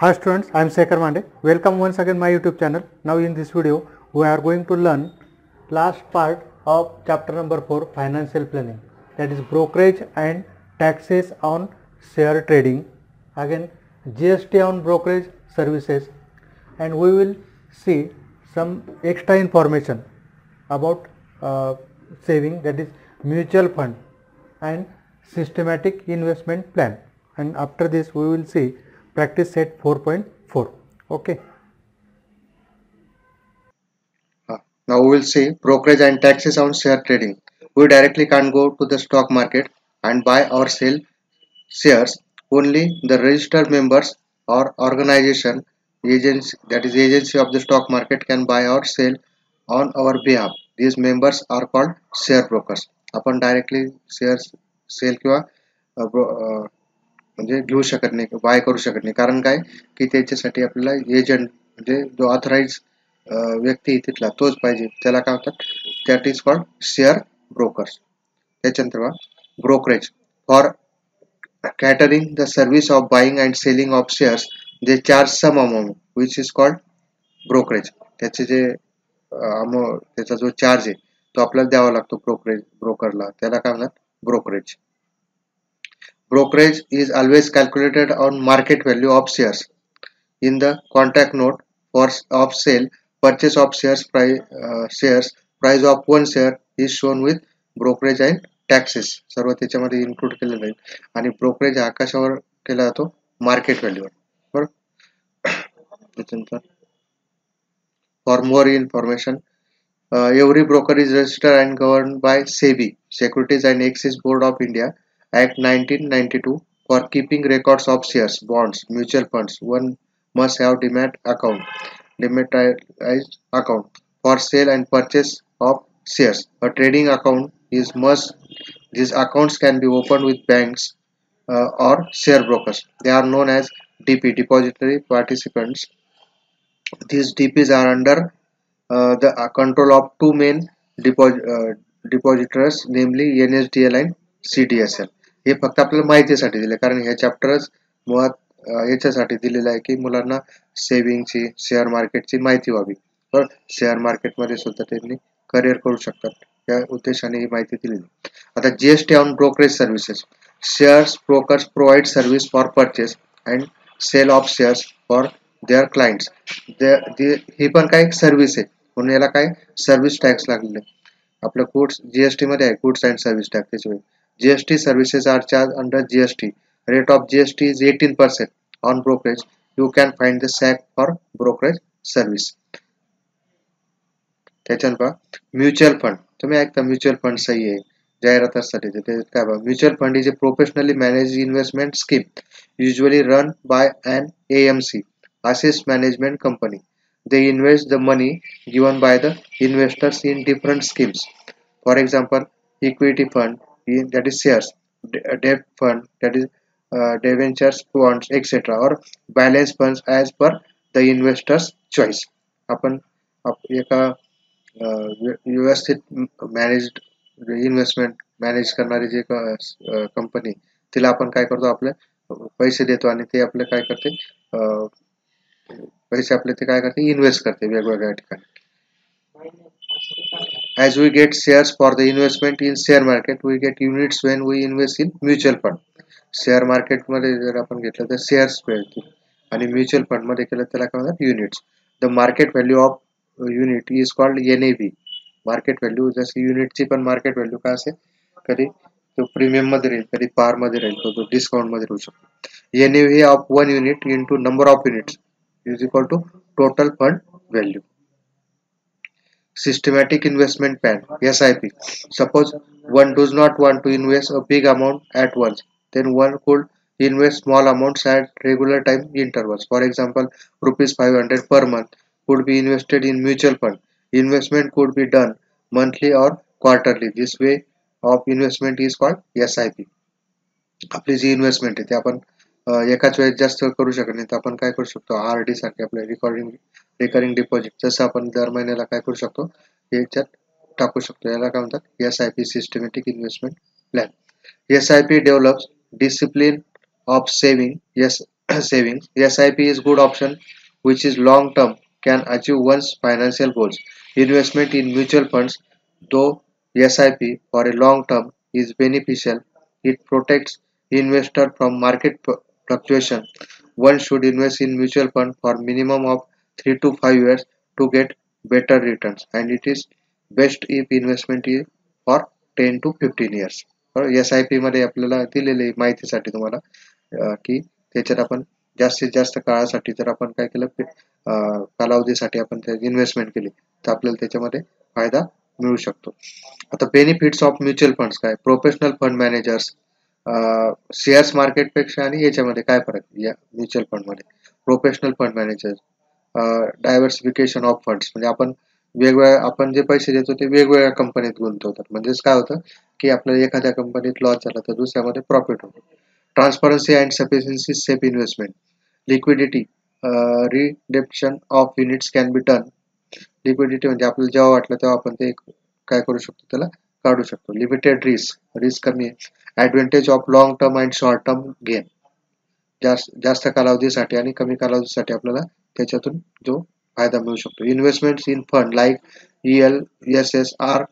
Hi students, I am Sekhar Mande. Welcome once again my YouTube channel. Now in this video we are going to learn last part of chapter number 4, financial planning, that is brokerage and taxes on share trading, again GST on brokerage services, and we will see some extra information about saving, that is mutual fund and systematic investment plan, and after this we will see practice set 4.4. okay. Now we will see brokerage and taxes on share trading. We directly can't go to the stock market and buy or sell shares. Only the registered members or organization agency, that is agency of the stock market, can buy or sell on our behalf. These members are called share brokers. आपण directly shares cell किंवा म्हणजे घेऊ शकत नाही, bye करू शकत नाही. कारण काय की त्याच्यासाठी आपल्याला एजंट म्हणजे जो ऑथराइज व्यक्ती तिथला तोच पाहिजे. त्याला काय म्हणतात, that is called share brokers. त्याच्यानंतर brokerage for catering the service of buying and selling of shares, they charge some amount which is called brokerage. त्याचे जे त्याचा जो चार्ज आहे तो आपल्याला द्यावा लागतो ब्रोकरला, त्याला काय म्हणतात, brokerage. Brokerage is always calculated on market value of shares. In the contract note of sale, purchase of shares price of one share is shown with brokerage and taxes. सर्व त्याच्यामध्ये इन्क्लूड केलेलं आहे. आणि ब्रोकरेज हा कशावर केला जातो, market व्हॅल्यूवर. बरोबर. त्याच्यानंतर for more information, every broker is registered and governed by SEBI, Securities and Exchange Board of India, Act 1992. For keeping records of shares, bonds, mutual funds, one must have dematized account. For sale and purchase of shares, a trading account is must. These accounts can be opened with banks or share brokers. They are known as DP, depository participants. These DPs are under the control of two main depositors, namely NSDL and CDSL. हे फक्त आपल्याला माहितीसाठी दिले, कारण हे चॅप्टरच मुळात याच्यासाठी दिलेलं आहे की मुलांना सेव्हिंगची, शेअर मार्केटची माहिती व्हावी. पण शेअर मार्केटमध्ये सुद्धा त्यांनी करिअर करू शकतात, या उद्देशाने ही माहिती दिलेली. आता GST on brokerage services. Shares brokers provide service for purchase and sale of shares for their clients. ही पण काय सर्व्हिस आहे, म्हणून याला काय सर्व्हिस टॅक्स लागलेले. आपलं गुड्स जीएसटी मध्ये आहे, गुड्स अँड सर्व्हिस टॅक्स. त्याच्यामुळे GST services are charge under GST. Rate of GST is 18% on brokerage. You can find the SAC for brokerage service. त्याच्यानंतर म्युच्युअल फंड. तुम्ही ऐकता म्युच्युअल फंड सही आहे जाहिरातासाठी. काय बघा, mutual fund is a professionally manage investment scheme usually run by an AMC, assets management company. They invest the money given by the investors in different schemes. For example, equity fund, that is shares, debt fund, that is debentures, bonds, etc., or balance funds as per the investor's choice. आपण एका व्यवस्थित managed investment manage करणारी जे company, तिला आपण काय करतो, आपले पैसे देतो आणि ते आपले काय करते, पैसे आपले ते काय करते, इन्व्हेस्ट करते वेगवेगळ्या ठिकाणी. As we get shares for the investment in share market, we get units when we invest in mutual fund. Share market मध्ये जर आपण घेतलं तर शेअर्स मिळतील, आणि म्युच्युअल फंड मध्ये केलं त्याला काय म्हणतात, units. The market value of unit is called NAV. Market value, जशी युनिटची पण मार्केट व्हॅल्यू काय असेल, कधी तो प्रीमियम मध्ये राहील, कधी पार मध्ये राहील, तो डिस्काउंट मध्ये राहू शकतो. NAV of one unit into number of units is equal to total fund value. Systematic investment plan, SIP. Suppose one does not want to invest a big amount at once, then one could invest small amounts at regular time intervals. For example, rupees 500 per month could be invested in mutual fund. Investment could be done monthly or quarterly. This way of investment is called SIP. आपली जी investment आहे ते आपण एकाच वेळेस जास्त करू शकत नाही, तर आपण काय करू शकतो, RD सारखे आपल्या रिकरिंग डिपॉझिट, जसं आपण दर महिन्याला काय करू शकतो, याच्यात टाकू शकतो. याला काय म्हणतात, SIP, systematic investment plan. SIP develops discipline of saving. savings. SIP is good option which is long term, can achieve one's financial goals. Investment in mutual funds, though SIP for a long term is beneficial, it protects investor from market fluctuation. One should invest in mutual fund for minimum of 3 to 5 years to get better returns, and it is best if investment is for 10 to 15 years. SIP मध्ये आपल्याला दिलेले माहितीसाठी तुम्हाला की त्याच्यात आपण जास्तीत जास्त काळासाठी जर आपण काय केलं कालावधीसाठी आपण इन्व्हेस्टमेंट केली तर आपल्याला त्याच्यामध्ये फायदा मिळू शकतो. आता बेनिफिट्स ऑफ म्युच्युअल फंड्स काय, प्रोफेशनल फंड मॅनेजर्स, शेअर्स मार्केटपेक्षा आणि याच्यामध्ये काय फरक या म्युच्युअल फंडमध्ये. Professional fund manager, diversification of funds, म्हणजे आपण वेगवेगळ्या आपण जे पैसे देतो ते वेगवेगळ्या कंपनीत गुंतवतात, म्हणजेच काय होतं की आपल्याला एखाद्या कंपनीत लॉस झाला तर दुसऱ्यामध्ये प्रॉफिट होतो. Transparency and sufficiency safe investment. Liquidity, redemption of units can be done. Liquidity म्हणजे आपल्याला जेव्हा वाटलं तेव्हा आपण ते काय करू शकतो, त्याला काढू शकतो. लिमिटेड रिस्क कमी आहे. Advantage of long term and short term gain, जास्त कालावधीसाठी आणि कमी कालावधीसाठी आपल्याला त्याच्यातून जो फायदा मिळू शकतो. Investments in fund like ELSS are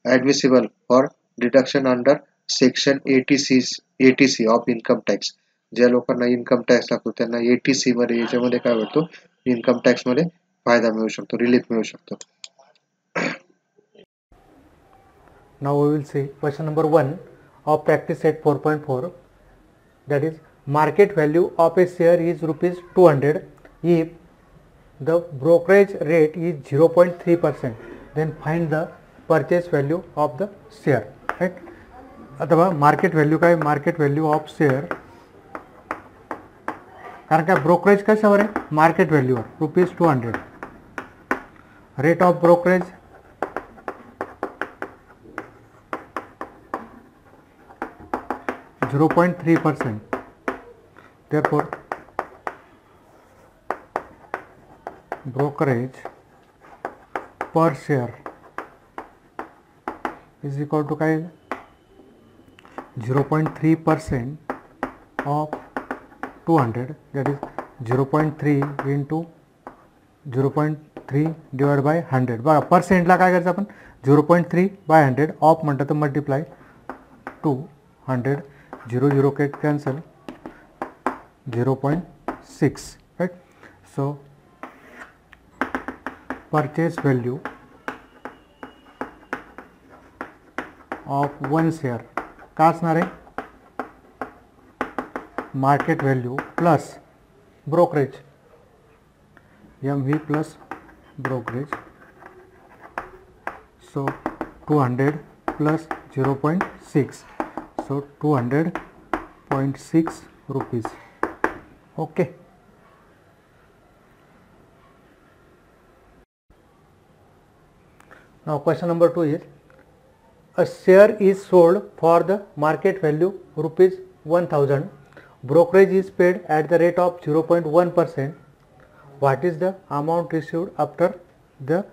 admissible for deduction under section 80C of income tax. ज्या लोकांना इन्कम टॅक्स लागतो त्यांना 80C मध्ये याच्यामध्ये काय होतो, इन्कम टॅक्स मध्ये फायदा मिळू शकतो, रिलीफ मिळू शकतो. Now we will see question number 1 of practice set 4.4, that is market value of a share is rupees 200 if the brokerage rate is 0.3%, then find the purchase value of the share, right. अथवा market value काय, market value of share, कारण काय brokerage कशावर आहे, market व्हॅल्यूवर, rupees 200. Rate of brokerage 0.3%. Therefore, brokerage per share is equal to काय 0.3% of 200, that is 0.3 into 0.3 divided by 100. बघा पर्सेंटला काय करायचं आपण, 0.3 by 100 ऑफ म्हणतात तर multiply 200, 0 cancel, 0.6, right. So purchase value of one share काय असणार आहे, market value plus brokerage, MV plus brokerage. So 200 plus 0.6, so 200.6 rupees. Okay. Now question number 2 is, a share is sold for the market value rupees 1000, brokerage is paid at the rate of 0.1%, what is the amount received after the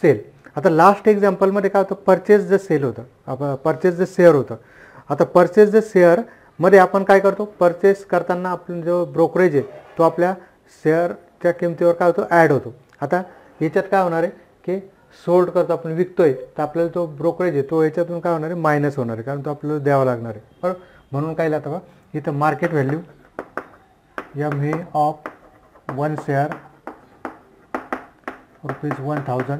sale. आता last example मध्ये काय होतं, purchase the cell होतं, आपण purchase the share होतं. आता purchase the share मध्ये आपण काय करतो, परचेस करताना आपण जो ब्रोकरेज आहे तो आपल्या शेअरच्या किमतीवर काय होतो, ॲड होतो. आता याच्यात काय होणार आहे की सोल्ड करतो आपण, विकतोय, तर आपल्याला तो ब्रोकरेज आहे तो याच्यातून काय होणार आहे, मायनस होणार आहे, कारण तो आपल्याला द्यावा लागणार आहे, बरोबर. म्हणून काय लागतं बघा इथं market value MV of one share rupees 1000,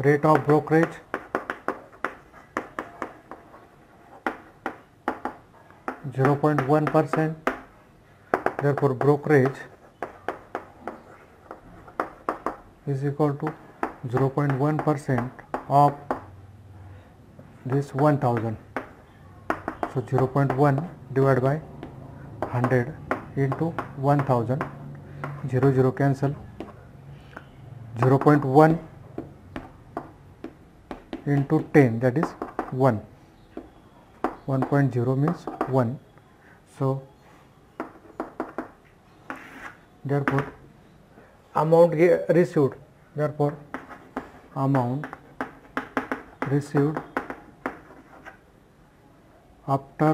rate of brokerage 0.1%, therefore brokerage is equal to 0.1% of this 1000, so 0.1 divided by 100 into 1000, 0 cancel, 0.1 into 10, that is 1. 1.0 means 1. So therefore amount received, therefore amount received after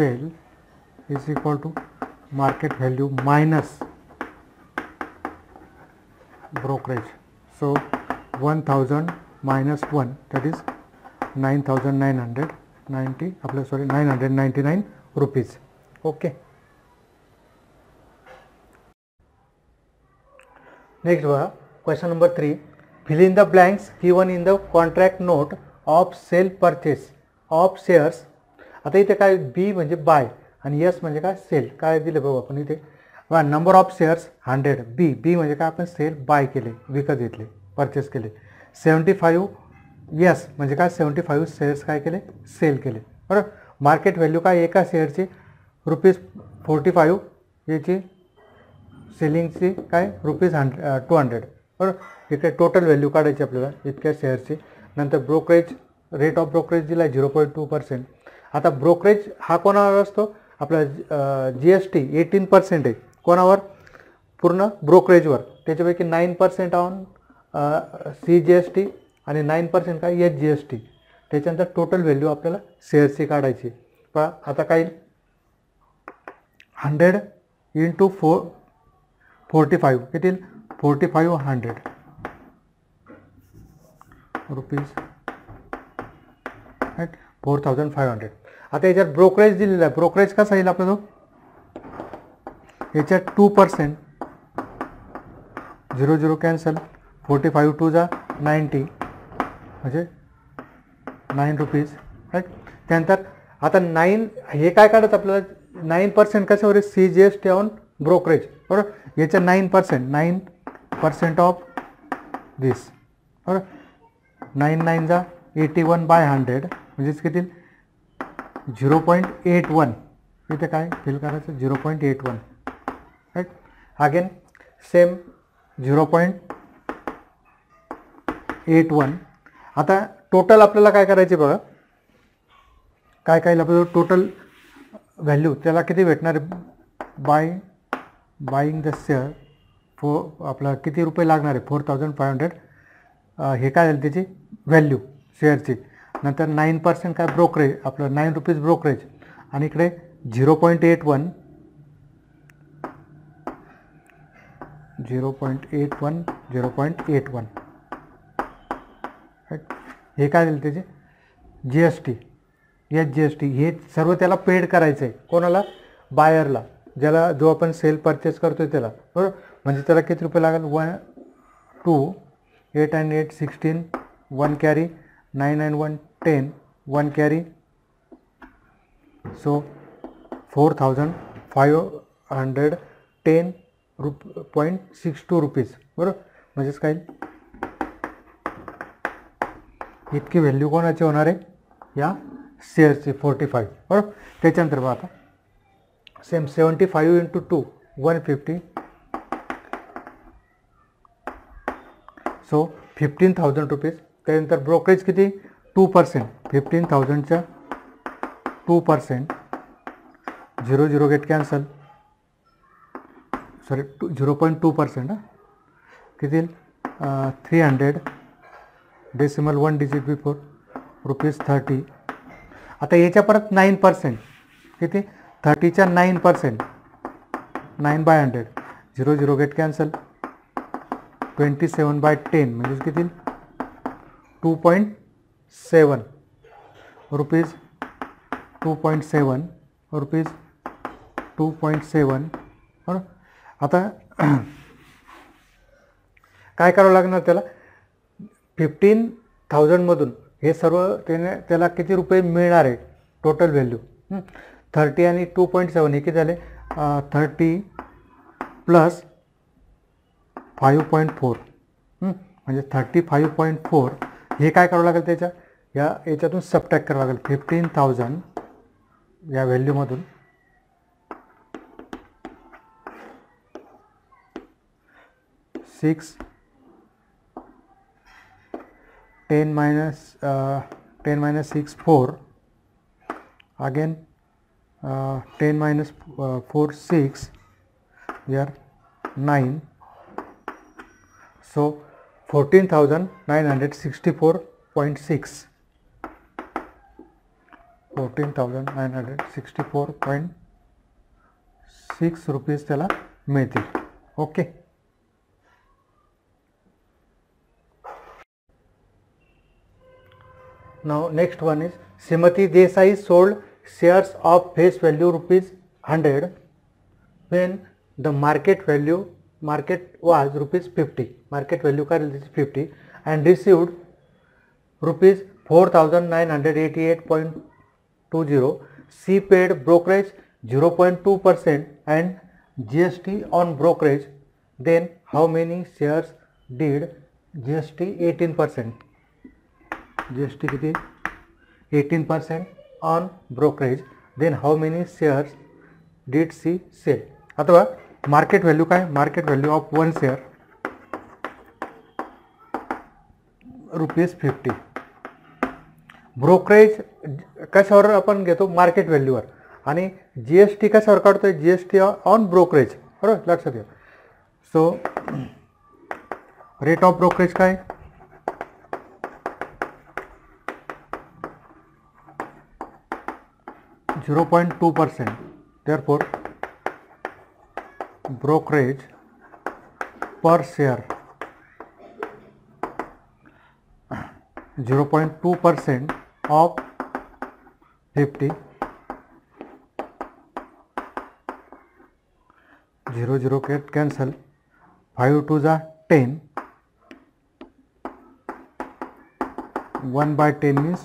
sale is equal to market value minus brokerage. So 1000 minus 1, that is 999 rupees. Okay. Next question number 3. Fill in the blanks given in the contract note of sale purchase of shares. आता इथे काय B म्हणजे bye आणि S म्हणजे काय cell. काय दिले बघू आपण इथे नंबर ऑफ शेअर्स 100. बी म्हणजे काय आपण सेल बाय केले, विकत घेतले, परचेस केले. 75 यस म्हणजे काय 75 शेअर्स काय केले, सेल केले. बरोबर. मार्केट व्हॅल्यू काय एका शेअरची ₹45, याची सेलिंगची काय ₹200. बरोबर. इकडे टोटल व्हॅल्यू काढायची आपल्याला इतक्या शेअरची. नंतर ब्रोकरेज रेट ऑफ ब्रोकरेज दिला 0.2%. आता ब्रोकरेज हा कोणावर असतो, आपला GST 18% आहे. कोणावर, पूर्ण ब्रोकरेजवर. त्याच्यापैकी 9% ऑन CGST आणि 9% काय HGST. त्याच्यानंतर टोटल व्हॅल्यू आपल्याला शेअरची काढायची. पहा आता काय 100 इंटू 45 किती, 4500 रुपीज, 4500. आता याच्यात ब्रोकरेज दिलेला आहे. ब्रोकरेज कसा येईल आपला, तो याच्यात 2%, 0 कॅन्सल, 45 2 जा 90 म्हणजे 9 रुपीज. राईट. त्यानंतर आता 9 हे काय काढत आपल्याला 9% कशावर आहे, CGST ऑन ब्रोकरेज. बरोबर. याच्या 9% ऑफ दिस. बरोबर. 9 जा 81/100 म्हणजेच किती 0.81. इथे काय फिल करायचं 0.81. राईट. Again same 0.81. आता टोटल आपल्याला काय करायचे बघा, काय काय आपल्याला टोटल व्हॅल्यू त्याला किती भेटणार आहे, बाईंग द शेअर आपला किती रुपये लागणार आहे 4500. हे काय झालं त्याची व्हॅल्यू शेअरची. नंतर 9% काय ब्रोकरेज आपलं 9 रुपीज ब्रोकरेज आणि इकडे 0.81 हे काय झालं त्याचे GST HGST. हे सर्व त्याला पेड करायचं आहे. कोणाला, बायरला, ज्याला जो आपण सेल परचेस करतोय त्याला. बरोबर. म्हणजे त्याला किती रुपये लागेल 1 2 8 and 8 16 1 carry 9 and 1 10 1 carry. So 4510.62 rupees. बरोबर. म्हणजेच काय इतकी व्हॅल्यू कोणाची होणार आहे, या शेअरची 45. बरोबर. त्याच्यानंतर बघा आता सेम 75 इंटू 2 150. सो 15,000 रुपीज. त्यानंतर ब्रोकरेज किती 2%, 15,000च्या 2%, 0 गेट कॅन्सल, सॉरी 0.2%. किती 300 डेसिमल 1 डिजिट बिफोर ₹30. आता याच्या परत 9% किती 30च्या 9%, 9/100, 0 गेट कॅन्सल, 27/10 म्हणजेच किती 2.7 रुपीज, 2.7 रुपीज, 2.7. बरोबर. आता काय करावं लागणार त्याला 15,000मधून हे सर्व त्याला किती रुपये मिळणार आहे टोटल व्हॅल्यू. 30 आणि 2.7 हे किती झाले 30 प्लस 5.4 म्हणजे 35.4. हे काय करावं लागेल त्याच्या याच्यातून सबट्रॅक्ट करावं लागेल 15,000 या व्हॅल्यूमधून. 6 10 minus 6 4 again 10 minus 4 6 here 9. So 14,964.6 14,964.6 rupees त्याला मिळतील. Okay. Now next one is Srimati Desai sold shares of face value ₹100 when the market was ₹50. Market value का ₹50 and received ₹4,988.20. She paid brokerage 0.2% and GST on brokerage. Then how many shares did GST 18%? GST किती 18% on brokerage. Then how many shares did she sell? अथवा market value काय? Market value of one share ₹50. Brokerage कशावर आपण घेतो? Market व्हॅल्यूवर. आणि GST कशावर काढतोय? GST on brokerage. बरोबर, लक्षात घ्या. सो रेट ऑफ ब्रोकरेज काय? (0.2%). Therefore, brokerage per share 0.2% of 50. 0 get cancel. 5 2 जा 10. 1/10 means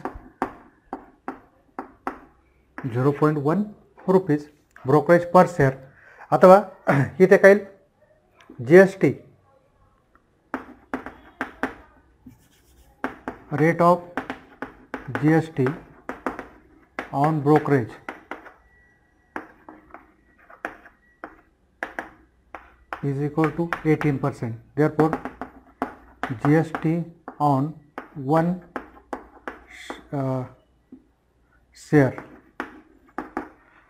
0.1 rupees brokerage per share. अथवा इथे काय GST rate of GST on brokerage is equal to 18%. Therefore, GST on one share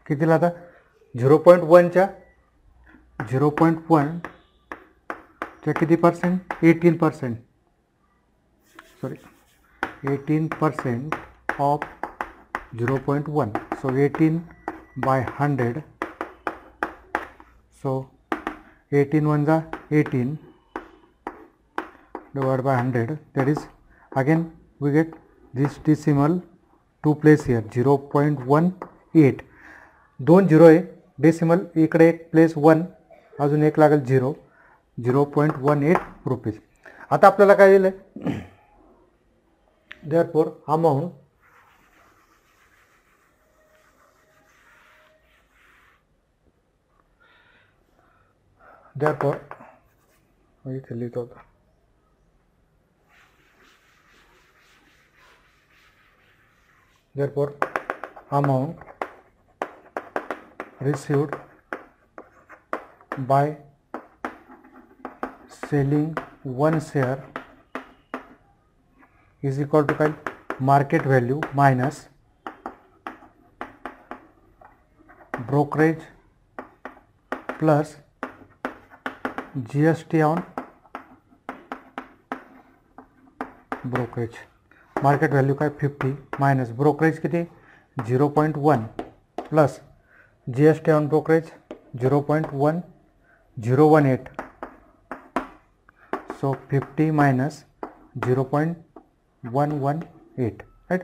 कितीला आता 0.1 च्या 0.1 च्या किती पर्सेंट? 18%. Sorry 18% of 0.1. सो 18/100. सो 18 1 जा 18 divided by 100. That is again we get this decimal to place here 0.18. 2 0 आहे. डेसिमल इकडे एक प्लेस 1, अजून एक लागेल 0. 0.18 रुपीज. आता आपल्याला काय दिलं आहे? देअरफॉर अमाऊंट इथे लिहितो होता. Therefore amount received by selling one share is equal to market value minus brokerage plus GST on brokerage. Market value काय 50 मायनस ब्रोकरेज किती 0.1 plus GST on brokerage 0.1018. So 50 minus 0.118 right.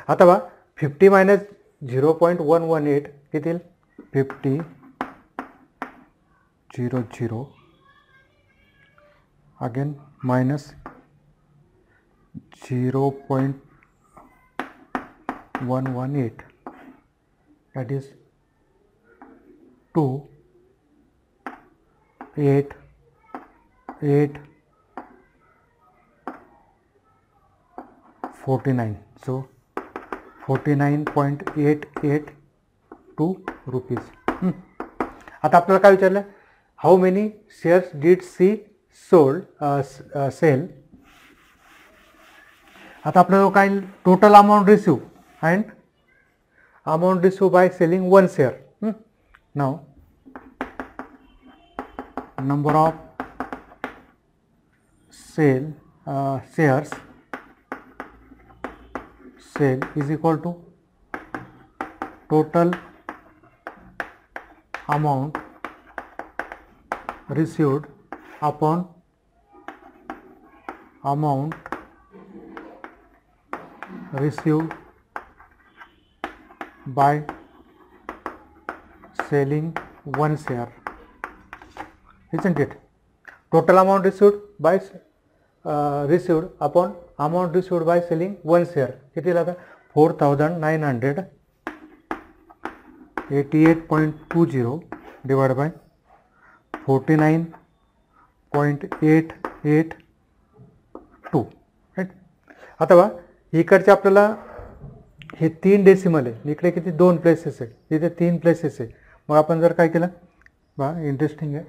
अथवा 50 minus 0.118 किती 50 00 again minus 0.118 that is 2 8 8 49. So 49.882 rupees. आता आपल्याला काय विचारलं? How many shares did she sell. आता आपल्याला काय total amount receive and amount receive by selling one share. Now number of shares sale is equal to total amount received upon amount received by selling one share, isn't it? Total amount received by received upon amount received by selling one share किती लागला 4988.20 divided by 49.882 right. आता बघा इकडचे आपल्याला हे 3 decimal आहे, इकडे किती 2 places आहे, इथे 3 प्लेसेस आहे. मग आपण जर काय केलं बघा इंटरेस्टिंग आहे,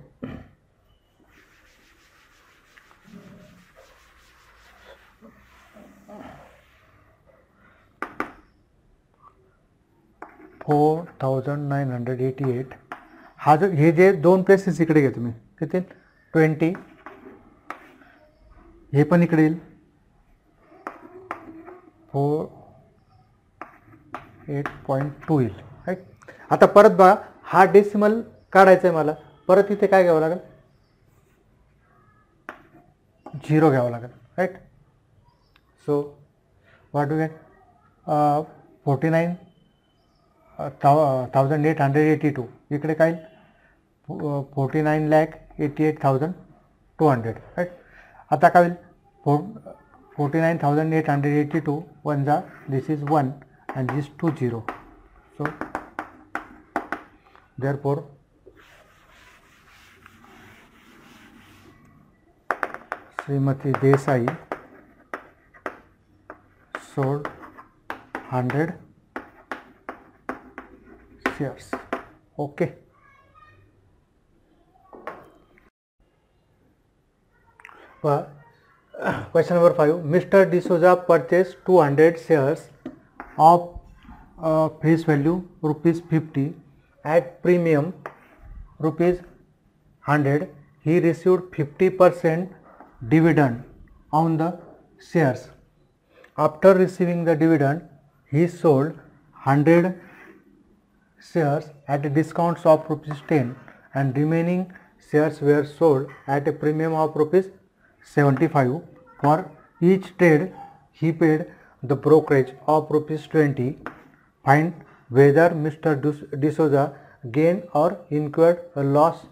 4988 हा जो हे जे 2 प्लेसेस इकडे घ्या तुम्ही किती 20, हे पण इकडे येईल 48.2 येईल राईट. आता परत बघा हा डेसिमल काढायचा आहे मला, परत इथे काय घ्यावं लागेल 0 घ्यावं लागेल right. So what do get 49,882 इकडे काय 49,88,200 राईट. आता काय होईल 49,882 1 जा this is 1 and this 2 0. So therefore Srimati Desai sold 100 shares. Okay. Question number 5. Mr. D'Souza purchased 200 shares of face value rupees 50 at premium rupees 100. He received 50% dividend on the shares. After receiving the dividend, he sold 100 shares at a discount of rupees 10 and remaining shares were sold at a premium of rupees 75. For each trade, he paid the brokerage of rupees 20. Find whether Mr. D'Souza gained or incurred a loss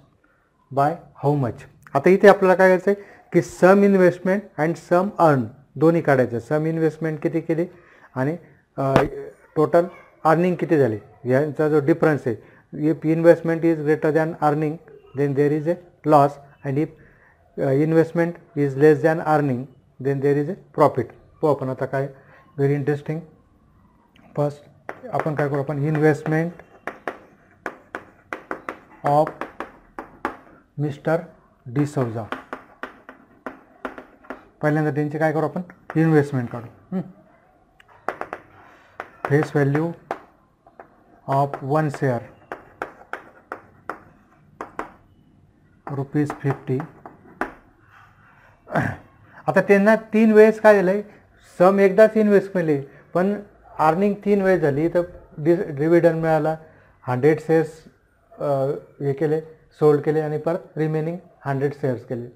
by how much. आता इथे आपल्याला काय करायचं आहे की सम investment and some earn दोन्ही काढायचं. सम investment किती केली आणि टोटल अर्निंग किती झाली यांचा जो डिफरन्स आहे. If investment is greater than earning then there is a loss and if investment is less than earning then there is a profit. हो आपण आता काय व्हेरी इंटरेस्टिंग. फर्स्ट आपण काय करू आपण इन्व्हेस्टमेंट ऑफ मिस्टर डिसौजा. पहिल्यांदा त्यांचे काय करू आपण इन्व्हेस्टमेंट काढू. Face value of 1 share rupees 50. आता त्यांना 3 वेळेस काय झालं आहे सम एकदाच इन्व्हेस्ट केले पण अर्निंग 3 वेळेस झाली तर डिव्हिडंड मिळाला. 100 शेअर्स हे केले सोल्ड केले आणि परत रिमेनिंग 100 शेअर्स केले.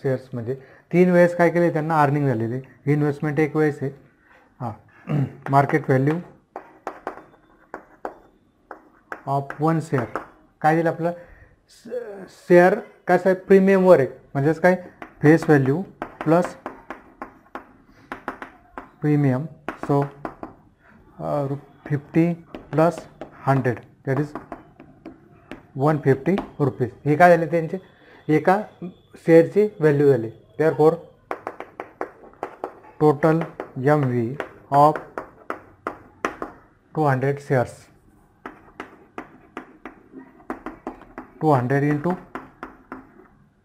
शेअर्स म्हणजे 3 वेळेस काय केले त्यांना अर्निंग झालेली. इन्व्हेस्टमेंट 1 वेळेस आहे. हां मार्केट व्हॅल्यू ऑफ 1 शेअर काय दिलं आपलं शेअर कसं आहे प्रीमियमवर आहे म्हणजेच काय face value plus premium. So 50 plus 100 that is 150 rupees. हे काय झाले त्यांचे एका शेअरची व्हॅल्यू झाली. Therefore total MV of 200 shares 200 into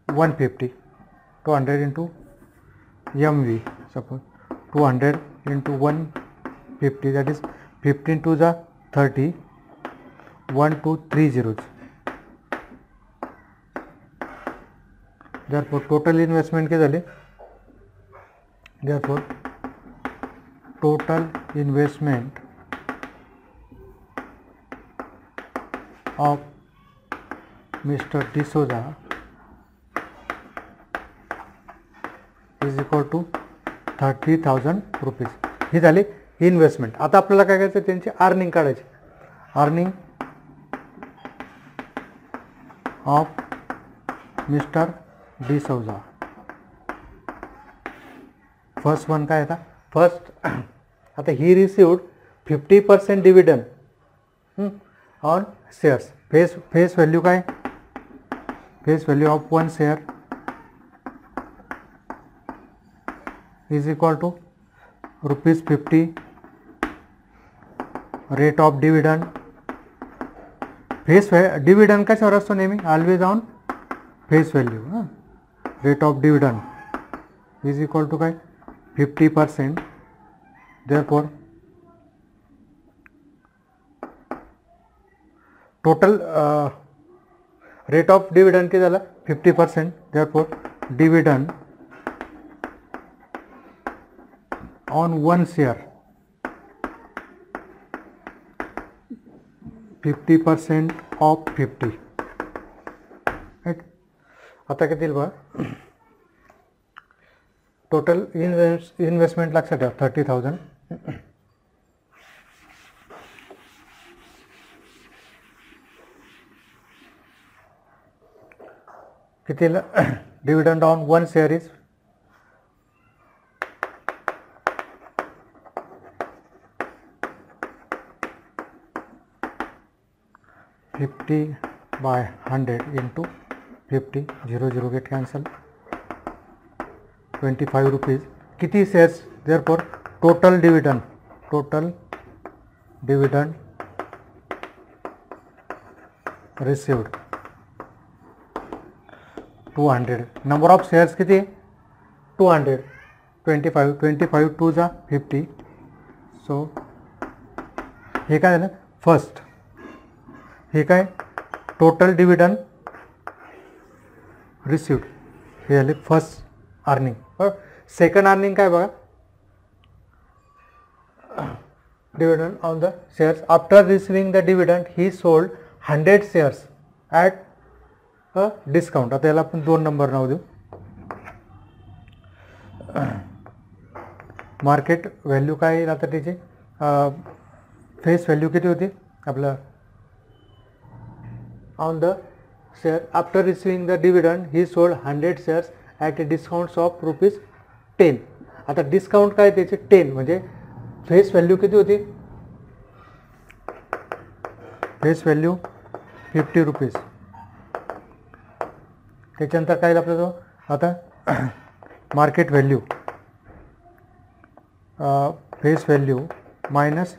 150 200 into MV suppose 200 into 150 that is 15 to the 30 1 2 3 zeros. Therefore total investment के झाले. Therefore total investment of Mr. D'Souza is equal to 30,000 rupees. ही झाली इन्व्हेस्टमेंट. आता आपल्याला काय करायचं, त्यांची अर्निंग काढायची. Earning of mister D'Souza. First one काय आता, फर्स्ट आता ही received 50% dividend on shares. Face value काय, face value of one share is equal to ₹50. Rate of dividend, face dividend कशावर असतो नेहमी, always on face value. Rate of dividend is equal to काय 50%. Therefore total rate of dividend किती झाला 50%. Therefore dividend on one share 50% of 50. Right. आता किती बघा, total investment लक्षात ठेवा 30,000. कितीला dividend on one share is 50/100 into 50, 0 get cancel, 25 rupees. किती shares, therefore total dividend received 200. Number of shares किती 200. 25 2 जा 50. सो हे काय झालं फर्स्ट, हे काय टोटल डिव्हिडंड रिसिव्ड, हे झाले फर्स्ट अर्निंग. सेकंड अर्निंग काय बघा, dividend on the shares. After receiving the dividend he sold 100 shares at a discount. आता याला आपण 2 नंबर नाव देऊ. मार्केट व्हॅल्यू काय येईल आता त्याची, फेस व्हॅल्यू किती होती आपलं on the share. After receiving the dividend he sold 100 shares at a discounts of ₹10. आता डिस्काउंट काय त्याचे 10, म्हणजे फेस व्हॅल्यू किती होती, फेस व्हॅल्यू ₹50. त्याच्यानंतर काय आपल्याजवळ आता market value, face value minus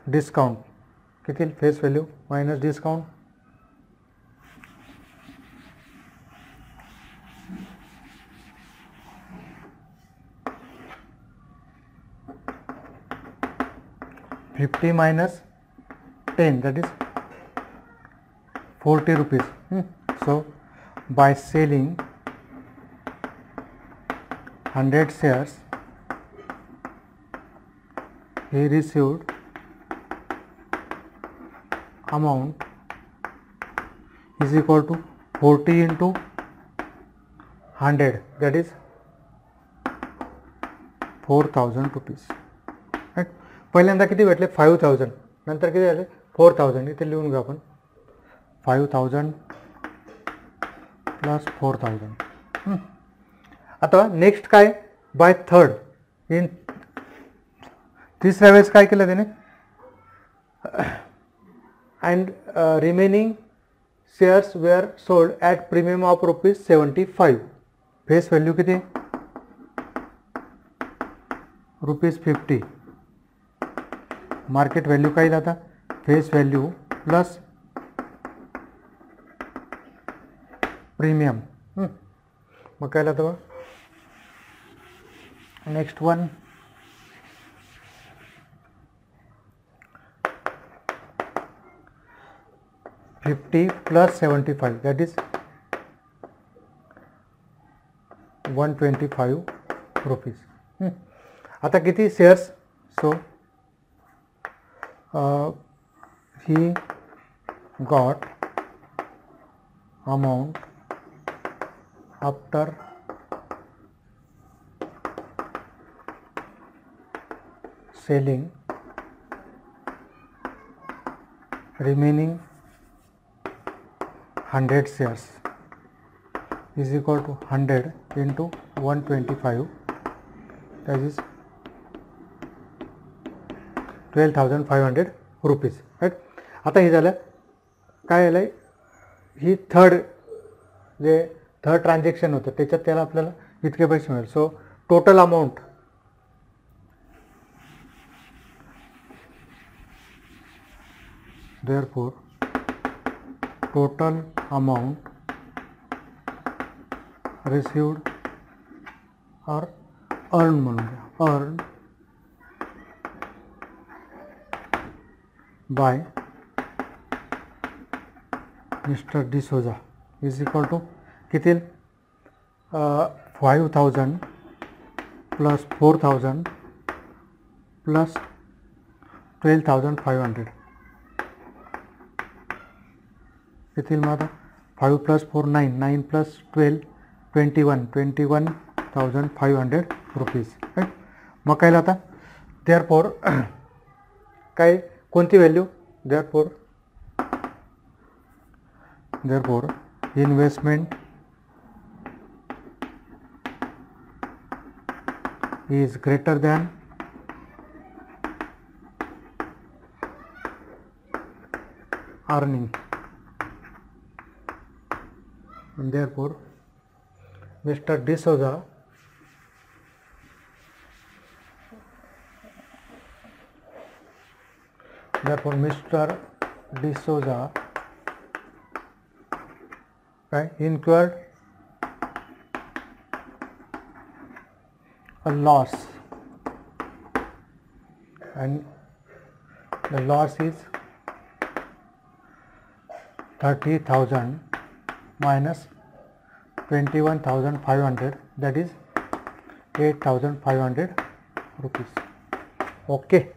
discount. किती face value minus discount, $50 minus 10, that is ₹40. So by selling 100 shares he received amount is equal to 40 into 100, that is ₹4,000. Right. पहिल्यांदा किती भेटले 5,000, नंतर किती झाले 4,000. इथे लिहून घेऊ आपण 5,000 प्लस 4,000. आता नेक्स्ट काय बाय थर्ड, इन तिसऱ्या वेळेस काय केलं त्याने, and remaining shares were sold at premium of ₹75. Face value किती ₹50. मार्केट व्हॅल्यू काय आता फेस व्हॅल्यू प्लस प्रीमियम. मग काय आता next one, $50 plus 75, that is ₹125. आता किती shares, so he got amount after selling remaining 100 shares is equal to 100 into 125, that is 12,500 rupees. Right. आता हे झालं काय झालं, ही थर्ड ट्रान्झॅक्शन होतं त्याच्यात त्याला आपल्याला इतके पैसे मिळेल. So total amount therefore total amount received or earned म्हणून earned by Mr. D'Souza is equal to किती 5,000 plus 4,000 plus 12,500 किती माझा 5 plus 4 9 9 plus 12 21,500 रुपीज. राईट. मग काय आता देअरफॉर काय कोणती value, therefore investment is greater than earning, and therefore Mr. D'Souza incurred a loss, and the loss is 30,000 minus 21,500, that is 8,500 rupees. Okay.